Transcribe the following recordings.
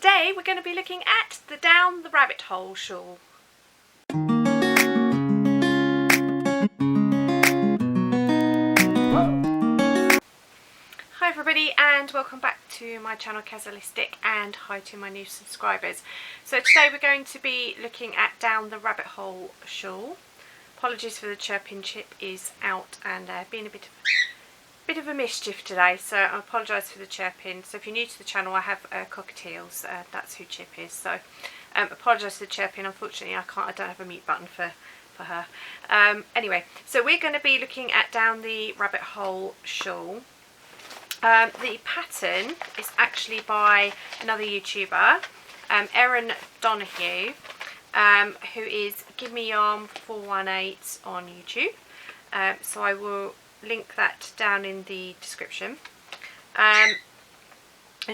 Today we're going to be looking at the Down the Rabbit Hole shawl. Hi everybody and welcome back to my channel Kazzalistic, and hi to my new subscribers. So today we're going to be looking at Down the Rabbit Hole shawl. Apologies for the chirping, Chip is out and being a bit of a mischief today, so I apologise for the chirping. So if you're new to the channel, I have cockatiels, that's who Chip is, so apologise for the chirping. Unfortunately I don't have a mute button for her. Anyway, so we're going to be looking at Down the Rabbit Hole shawl. The pattern is actually by another YouTuber, Erin who is Give Me Yarn 418 on YouTube. So I will link that down in the description. And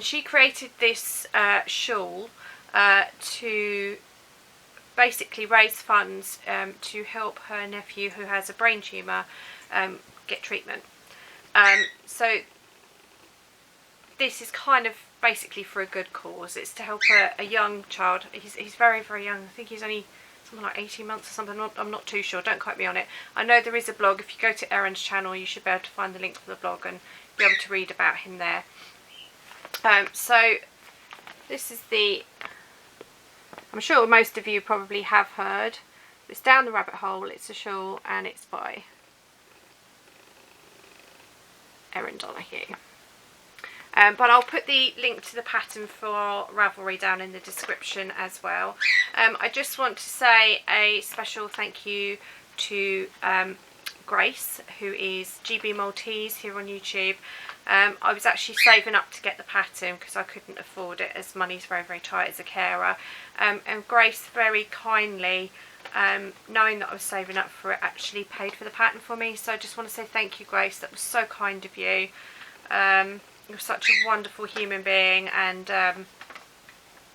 she created this shawl to basically raise funds to help her nephew who has a brain tumour get treatment. So this is kind of basically for a good cause. It's to help a young child. He's very, very young. I think he's only something like 18 months or something. I'm not too sure. Don't quote me on it. I know there is a blog. If you go to Erin's channel, you should be able to find the link for the blog and be able to read about him there. So this is the... I'm sure most of you probably have heard. It's Down the Rabbit Hole. It's a shawl and it's by Erin. But I'll put the link to the pattern for Ravelry down in the description as well. I just want to say a special thank you to Grace, who is GB Maltese here on YouTube. I was actually saving up to get the pattern because I couldn't afford it, as money's very, very tight as a carer. And Grace very kindly, knowing that I was saving up for it, actually paid for the pattern for me. So I just want to say thank you, Grace. That was so kind of you. You're such a wonderful human being, and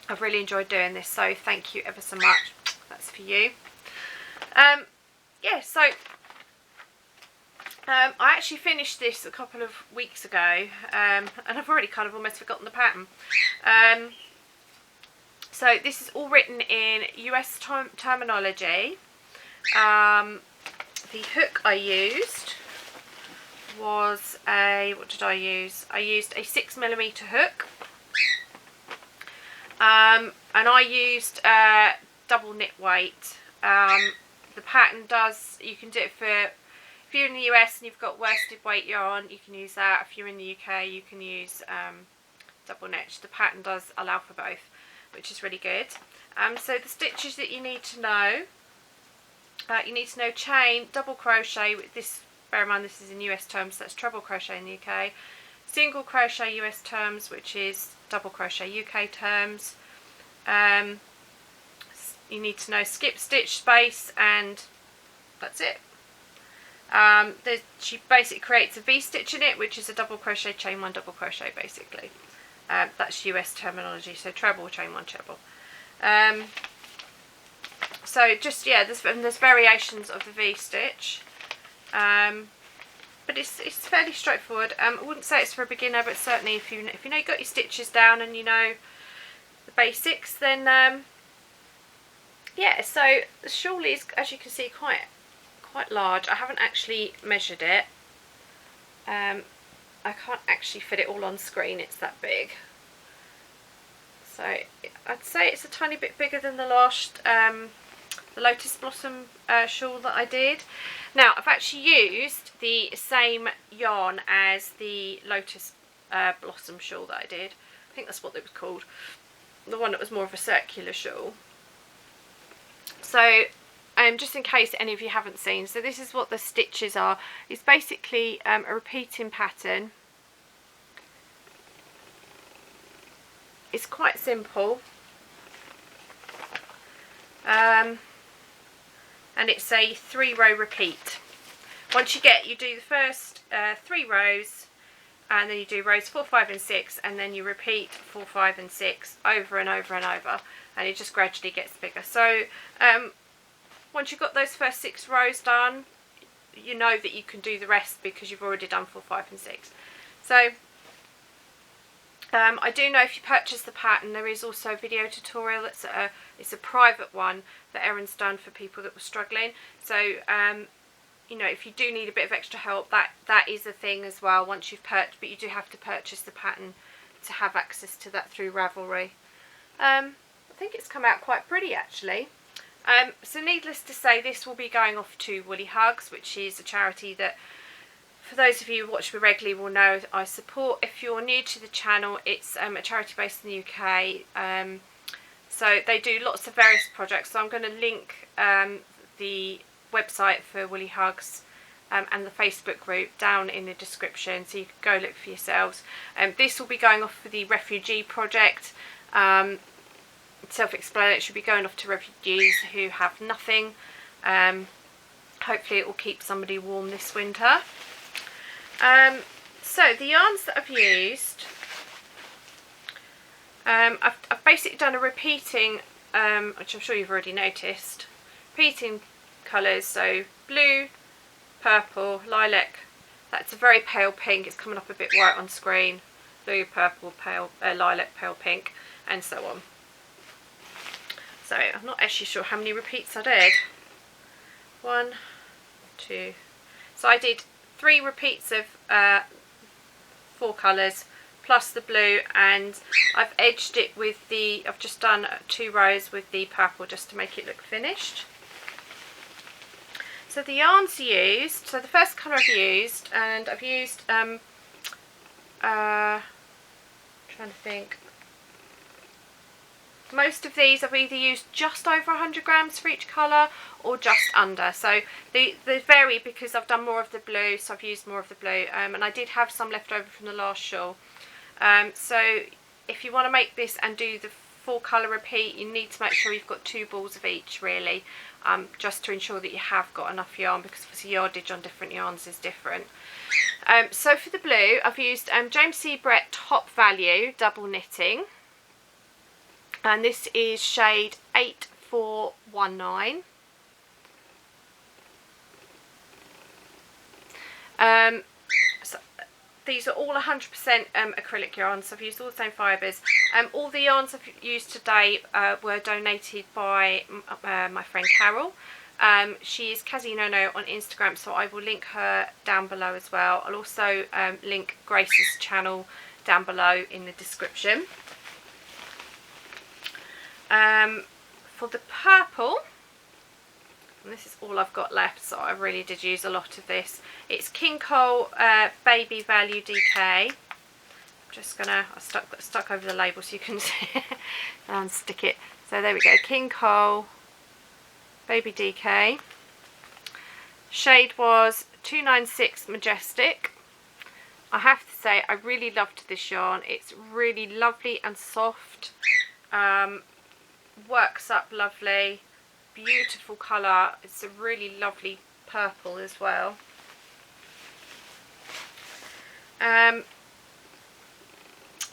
I've really enjoyed doing this, so thank you ever so much. That's for you. Yeah, so I actually finished this a couple of weeks ago, and I've already kind of almost forgotten the pattern. So this is all written in US terminology. The hook I used was what did I use? I used a 6mm hook, and I used double knit weight. The pattern does, you can do it for, if you're in the US and you've got worsted weight yarn, you can use that. If you're in the UK, you can use double knit. The pattern does allow for both, which is really good. So the stitches that you need to know, chain, double crochet with this. Bear in mind this is in US terms, so that's treble crochet in the UK. Single crochet US terms, which is double crochet UK terms. You need to know skip stitch, space, and that's it. She basically creates a V-stitch in it, which is a double crochet, chain one, double crochet basically. That's US terminology, so treble, chain one, treble. So just, yeah, there's variations of the V-stitch. But it's fairly straightforward. I wouldn't say it's for a beginner, but certainly if you know you got your stitches down and you know the basics, then yeah. So the shawl is, as you can see, quite large. I haven't actually measured it. I can't actually fit it all on screen. It's that big. So I'd say it's a tiny bit bigger than the last the Lotus Blossom shawl that I did. Now I've actually used the same yarn as the Lotus Blossom shawl that I did. I think that's what it was called. The one that was more of a circular shawl. So just in case any of you haven't seen, so this is what the stitches are. It's basically a repeating pattern. It's quite simple. And it's a 3-row repeat. Once you do the first 3 rows, and then you do rows 4, 5 and 6, and then you repeat 4, 5 and 6 over and over and over, and it just gradually gets bigger. So once you've got those first 6 rows done, you know that you can do the rest because you've already done 4, 5 and 6. So I do know if you purchase the pattern, there is also a video tutorial. It's a private one that Erin's done for people that were struggling. So you know, if you do need a bit of extra help, that is a thing as well once you've purchased, but you do have to purchase the pattern to have access to that through Ravelry. I think it's come out quite pretty actually. So needless to say, this will be going off to Woolly Hugs, which is a charity that, for those of you who watch me regularly, will know I support. If you're new to the channel, it's a charity based in the UK. So they do lots of various projects. So I'm going to link the website for Woolly Hugs and the Facebook group down in the description, so you can go look for yourselves. This will be going off for the refugee project. Self-explanatory, it should be going off to refugees who have nothing. Hopefully it will keep somebody warm this winter. So the yarns that I've used, I've basically done a repeating, which I'm sure you've already noticed, repeating colours, so blue, purple, lilac, that's a very pale pink, it's coming up a bit white on screen, blue, purple, pale, lilac, pale pink, and so on. So I'm not actually sure how many repeats I did. 1, 2, so I did 3 repeats of 4 colours plus the blue, and I've edged it with the, I've just done 2 rows with the purple just to make it look finished. So the yarns used, so the first colour I've used, and I've used, trying to think, most of these I've either used just over 100 grams for each colour or just under. So they vary because I've done more of the blue, so I've used more of the blue, and I did have some left over from the last shawl. So if you want to make this and do the 4 colour repeat, you need to make sure you've got 2 balls of each really, just to ensure that you have got enough yarn, because obviously yardage on different yarns is different. So for the blue I've used James C. Brett Top Value Double Knitting, and this is shade 8419. So these are all 100% acrylic yarns, so I've used all the same fibres. All the yarns I've used today were donated by my friend Carol. She is Kazzinono on Instagram, so I will link her down below as well. I'll also link Grace's channel down below in the description. For the purple, and this is all I've got left, so I really did use a lot of this. It's King Cole Baby Value DK. I'm just gonna, I stuck over the label so you can see and stick it. So there we go, King Cole Baby DK. Shade was 296 Majestic. I have to say I really loved this yarn. It's really lovely and soft. Works up lovely, beautiful colour. It's a really lovely purple as well.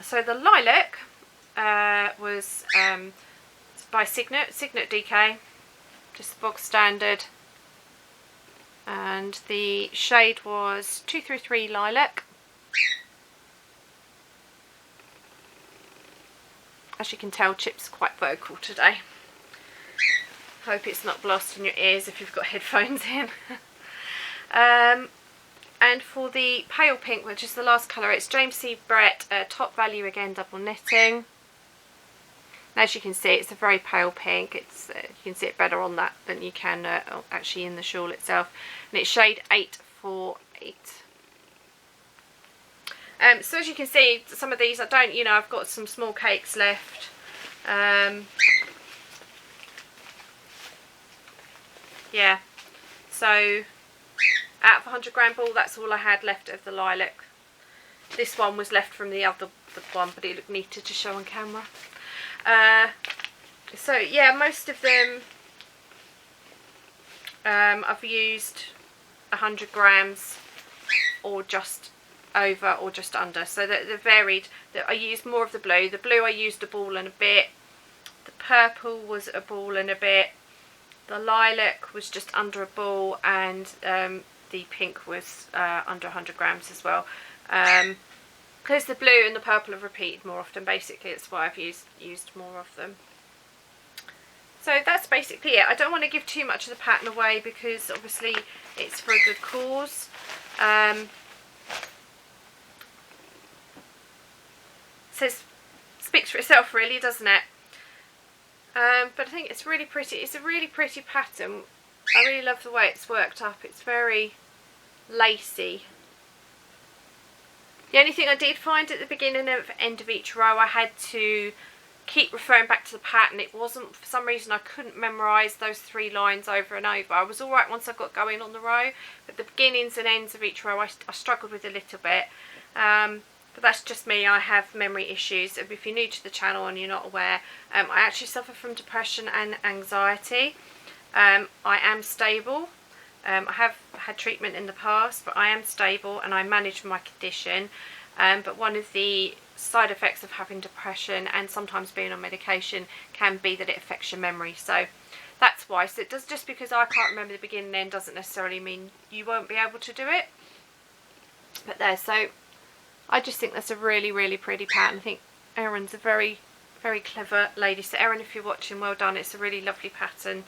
So the lilac was by Signet DK, just the bog standard, and the shade was 233 Lilac. As you can tell, Chip's quite vocal today. Hope it's not blasting your ears if you've got headphones in. And for the pale pink, which is the last colour, it's James C. Brett Top Value again Double Knitting. And as you can see, it's a very pale pink. It's you can see it better on that than you can actually in the shawl itself. And it's shade 848. So as you can see, some of these I don't, you know, I've got some small cakes left. Yeah, so out of 100 gram ball, that's all I had left of the lilac. This one was left from the other one, but it looked neater to show on camera. So yeah, most of them I've used 100 grams or just over or just under, so they're varied. I used more of the blue. The blue I used a ball and a bit. The purple was a ball and a bit. The lilac was just under a ball, and the pink was under 100 grams as well. because the blue and the purple have repeated more often. Basically, it's why I've used more of them. So that's basically it. I don't want to give too much of the pattern away because obviously it's for a good cause. Speaks for itself really, doesn't it? But I think it's really pretty. It's a really pretty pattern. I really love the way it's worked up. It's very lacy. The only thing I did find at the beginning and end of each row, I had to keep referring back to the pattern. It wasn't, for some reason, I couldn't memorise those 3 lines over and over. I was alright once I got going on the row, but the beginnings and ends of each row I struggled with a little bit. But that's just me. I have memory issues. If you're new to the channel and you're not aware, I actually suffer from depression and anxiety. I am stable. I have had treatment in the past, but I am stable and I manage my condition. But one of the side effects of having depression and sometimes being on medication can be that it affects your memory. So that's why. So it does, just because I can't remember the beginning and end doesn't necessarily mean you won't be able to do it. But there, so I just think that's a really, really pretty pattern. I think Erin's a very, very clever lady. So Erin, if you're watching, well done. It's a really lovely pattern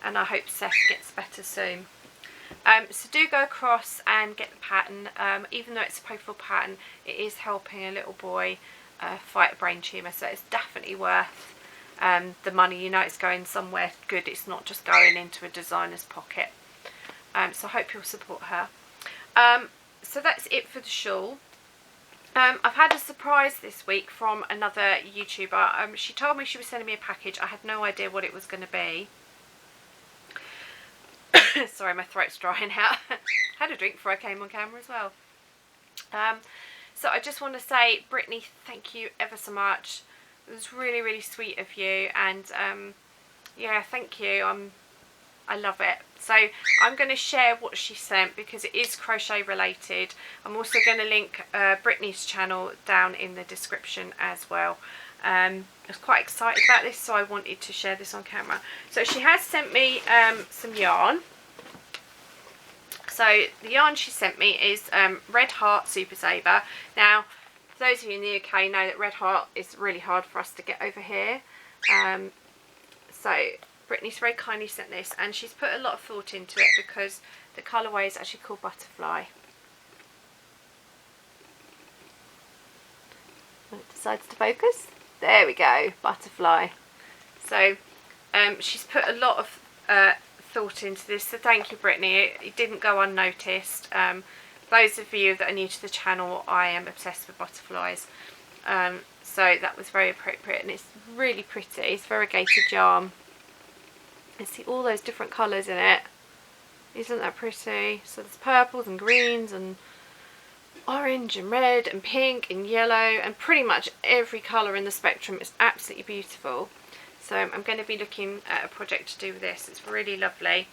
and I hope Seth gets better soon. So do go across and get the pattern. Even though it's a painful pattern, it is helping a little boy fight a brain tumour, so it's definitely worth the money. You know it's going somewhere good, it's not just going into a designer's pocket. So I hope you'll support her. So that's it for the shawl. I've had a surprise this week from another YouTuber. She told me she was sending me a package. I had no idea what it was going to be. Sorry, my throat's drying out. Had a drink before I came on camera as well. So I just want to say, Brittany, thank you ever so much. It was really, really sweet of you, and yeah, thank you. I love it. So I'm going to share what she sent because it is crochet related. I'm also going to link Brittany's channel down in the description as well. I was quite excited about this, so I wanted to share this on camera. So she has sent me some yarn. So the yarn she sent me is Red Heart Super Saver. Now, for those of you in the UK know that Red Heart is really hard for us to get over here. So Brittany's very kindly sent this, and she's put a lot of thought into it because the colourway is actually called Butterfly. When it decides to focus, there we go, Butterfly. So she's put a lot of thought into this, so thank you, Brittany. It didn't go unnoticed. Those of you that are new to the channel, I am obsessed with butterflies, so that was very appropriate, and it's really pretty. It's variegated yarn. You see all those different colours in it. Isn't that pretty? So there's purples and greens and orange and red and pink and yellow, and pretty much every colour in the spectrum. Is absolutely beautiful. So I'm going to be looking at a project to do with this. It's really lovely.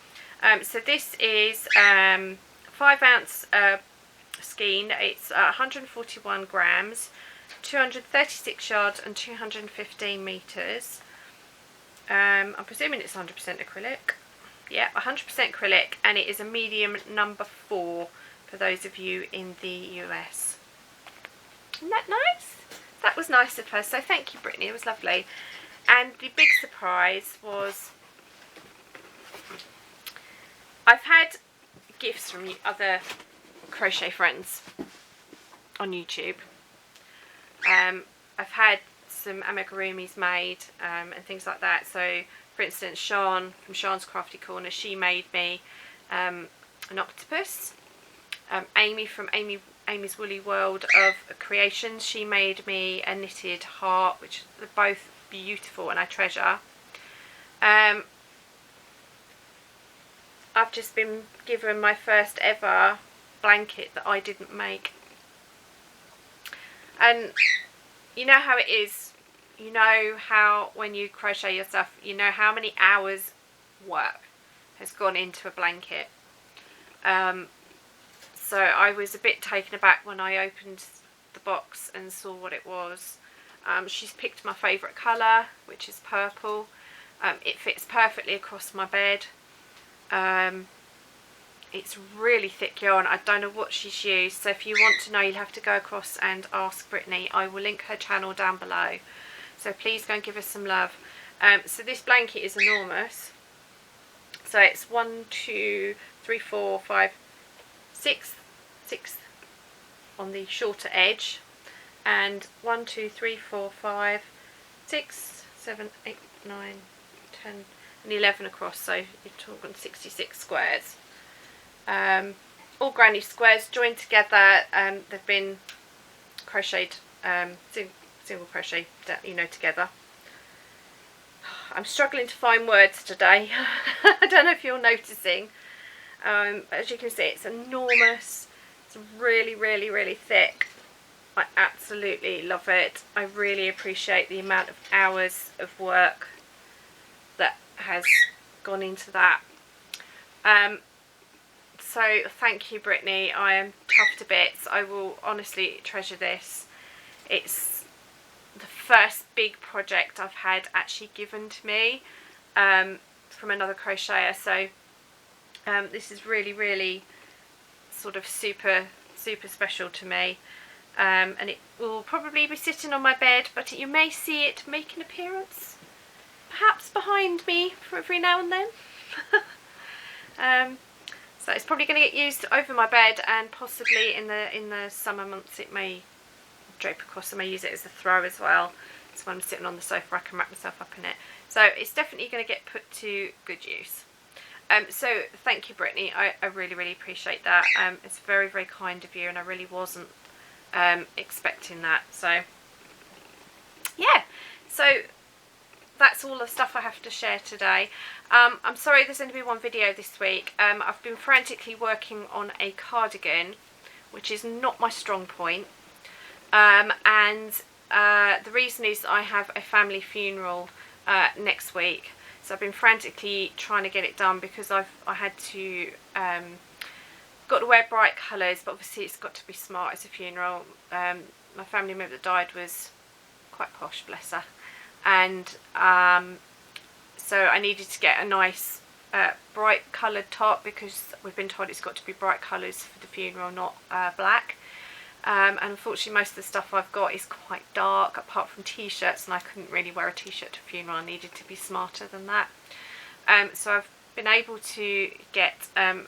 So this is 5-ounce skein. It's 141 grams, 236 yards and 215 metres. I'm presuming it's 100% acrylic. Yeah, 100% acrylic, and it is a medium number 4 for those of you in the US. Isn't that nice? That was nice of her, so thank you, Brittany. It was lovely. And the big surprise was I've had gifts from other crochet friends on YouTube. I've had some amigurumis made and things like that. So for instance, Shawn from Shawn's Crafty Corner, she made me an octopus. Amy from Amy's Woolly World of Creations, she made me a knitted heart, which are both beautiful and I treasure. I've just been given my first ever blanket that I didn't make, and you know how it is, you know how when you crochet your stuff, you know how many hours work has gone into a blanket. So I was a bit taken aback when I opened the box and saw what it was. She's picked my favourite colour, which is purple. It fits perfectly across my bed. It's really thick yarn. I don't know what she's used, so if you want to know, you'll have to go across and ask Brittany. I will link her channel down below, so please go and give her some love. So this blanket is enormous. So it's 1, 2, 3, 4, 5, 6 on the shorter edge, and 1, 2, 3, 4, 5, 6, 7, 8, 9, 10 and 11 across, so you're talking 66 squares. All granny squares joined together. They've been crocheted, single crochet, you know, together. I'm struggling to find words today. I don't know if you're noticing. As you can see, it's enormous. It's really, really, really thick. I absolutely love it. I really appreciate the amount of hours of work that has gone into that. So thank you, Brittany. I am tough to bits. I will honestly treasure this. It's the first big project I've had actually given to me from another crocheter, so this is really, really sort of super special to me, and it will probably be sitting on my bed, but you may see it make an appearance perhaps behind me for every now and then. So it's probably going to get used over my bed, and possibly in the summer months it may drape across. I may use it as a throw as well, so when I'm sitting on the sofa I can wrap myself up in it. So it's definitely going to get put to good use. So thank you, Brittany. I really, really appreciate that. It's very, very kind of you, and I really wasn't expecting that. So yeah, so that's all the stuff I have to share today. I'm sorry there's only been one video this week. I've been frantically working on a cardigan, which is not my strong point. And the reason is I have a family funeral next week, so I've been frantically trying to get it done, because I had to got to wear bright colours, but obviously it's got to be smart. It's a funeral. My family member that died was quite posh, bless her, and so I needed to get a nice bright coloured top, because we've been told it's got to be bright colours for the funeral, not black. And unfortunately most of the stuff I've got is quite dark, apart from t-shirts, and I couldn't really wear a t-shirt to a funeral. I needed to be smarter than that. So I've been able to get a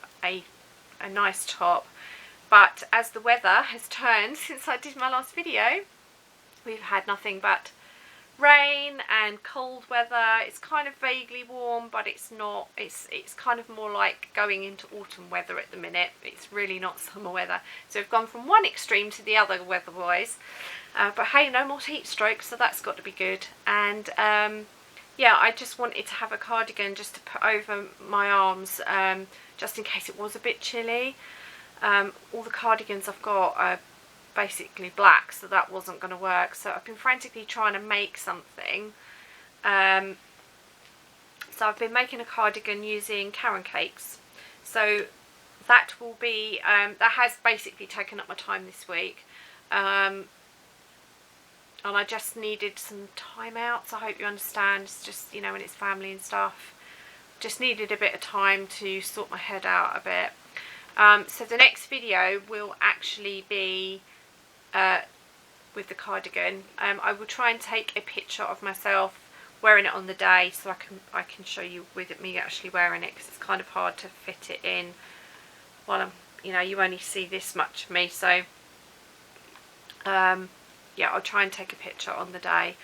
nice top, but as the weather has turned since I did my last video, we've had nothing but rain and cold weather. It's kind of vaguely warm, but it's not. It's kind of more like going into autumn weather at the minute. It's really not summer weather. So we've gone from one extreme to the other weather-wise. But hey, no more heat strokes, so that's got to be good. And yeah, I just wanted to have a cardigan just to put over my arms, just in case it was a bit chilly. All the cardigans I've got are basically black, so that wasn't going to work. So I've been frantically trying to make something. So I've been making a cardigan using Caron cakes. So that will be that has basically taken up my time this week, and I just needed some time out. So I hope you understand. It's just, you know, when it's family and stuff, just needed a bit of time to sort my head out a bit. So the next video will actually be with the cardigan. I will try and take a picture of myself wearing it on the day, so I can show you with me actually wearing it, because it's kind of hard to fit it in while I'm, you know, you only see this much of me. So yeah, I'll try and take a picture on the day,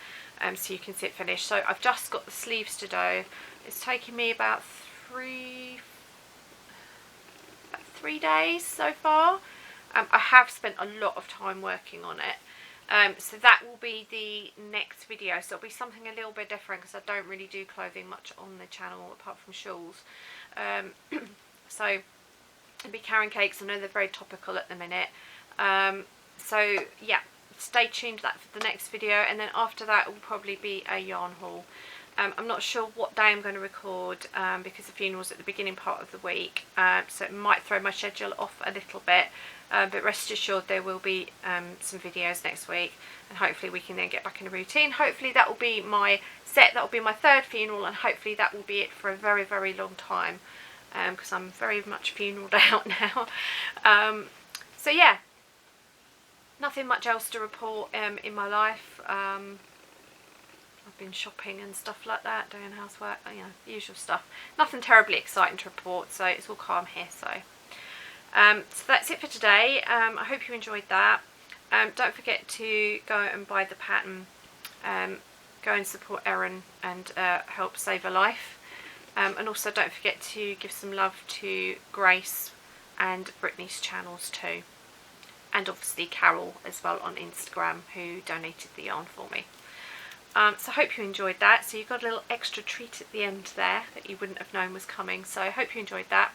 so you can see it finished. So I've just got the sleeves to do. It's taken me about three days so far. I have spent a lot of time working on it, so that will be the next video. So it'll be something a little bit different, because I don't really do clothing much on the channel apart from shawls. So it'll be Caron cakes. I know they're very topical at the minute. So yeah, stay tuned for that for the next video, and then after that it will probably be a yarn haul. I'm not sure what day I'm going to record, because the funeral's at the beginning part of the week, so it might throw my schedule off a little bit, but rest assured there will be some videos next week, and hopefully we can then get back in a routine. Hopefully that will be my set, that will be my third funeral, and hopefully that will be it for a very, very long time. because I'm very much funeraled out now. So yeah, nothing much else to report in my life. I've been shopping and stuff like that, doing housework, you know, the usual stuff. Nothing terribly exciting to report, so it's all calm here. So that's it for today. I hope you enjoyed that. Don't forget to go and buy the pattern. Go and support Erin and help save her life. And also don't forget to give some love to Grace and Brittany's channels too. And obviously Carol as well on Instagram, who donated the yarn for me. So I hope you enjoyed that. So you got a little extra treat at the end there that you wouldn't have known was coming. So I hope you enjoyed that.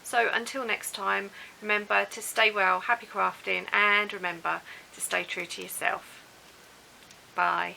So until next time, remember to stay well, happy crafting, and remember to stay true to yourself. Bye.